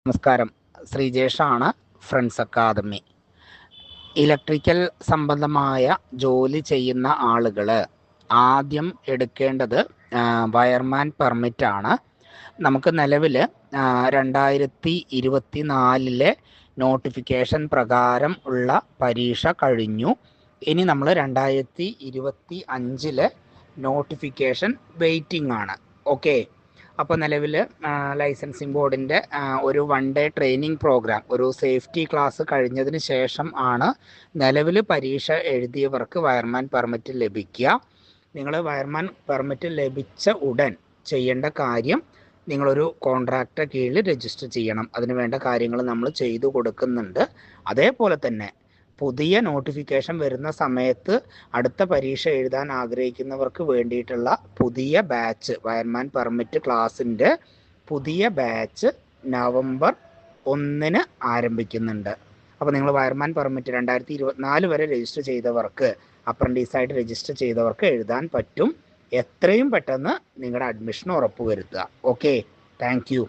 നമസ്കാരം, ശ്രീജേഷാണ്, friends academy. Electrical സംബന്ധമായ ജോലി ചെയ്യുന്ന ആളുകൾ ആദ്യം എടുക്കേണ്ടത് വയർമാൻ പെർമിറ്റ് ആണ്. നമുക്ക് നിലവിൽ 2024 നോട്ടിഫിക്കേഷൻ പ്രകാരം ഉള്ള പരീക്ഷ കഴിഞ്ഞു. ഇനി നമ്മൾ 2025 നോട്ടിഫിക്കേഷൻ വെയിറ്റിംഗ് ആണ്. ഓക്കെ, അപ്പോൾ നിലവിൽ ലൈസൻസിങ് ബോർഡിൻ്റെ ഒരു 1 ഡേ ട്രെയിനിങ് പ്രോഗ്രാം, ഒരു സേഫ്റ്റി ക്ലാസ് കഴിഞ്ഞതിന് ശേഷം ആണ് നിലവിൽ പരീക്ഷ എഴുതിയവർക്ക് വയർമാൻ പെർമിറ്റ് ലഭിക്കുക. നിങ്ങൾ വയർമാൻ പെർമിറ്റ് ലഭിച്ച ഉടൻ ചെയ്യേണ്ട കാര്യം, നിങ്ങളൊരു കോൺട്രാക്ടർ കീഴിൽ രജിസ്റ്റർ ചെയ്യണം. അതിന് വേണ്ട കാര്യങ്ങൾ നമ്മൾ ചെയ്തു കൊടുക്കുന്നുണ്ട്. അതേപോലെ തന്നെ പുതിയ നോട്ടിഫിക്കേഷൻ വരുന്ന സമയത്ത് അടുത്ത പരീക്ഷ എഴുതാൻ ആഗ്രഹിക്കുന്നവർക്ക് വേണ്ടിയിട്ടുള്ള പുതിയ ബാച്ച്, വയർമാൻ പെർമിറ്റ് ക്ലാസ്സിൻ്റെ പുതിയ ബാച്ച് നവംബർ 1 ആരംഭിക്കുന്നുണ്ട്. അപ്പോൾ നിങ്ങൾ വയർമാൻ പെർമിറ്റ് 2024 വരെ രജിസ്റ്റർ ചെയ്തവർക്ക്, അപ്രൻറ്റീസായിട്ട് രജിസ്റ്റർ ചെയ്തവർക്ക് എഴുതാൻ പറ്റും. എത്രയും പെട്ടെന്ന് നിങ്ങളുടെ അഡ്മിഷൻ ഉറപ്പുവരുത്തുക. Okay, thank you.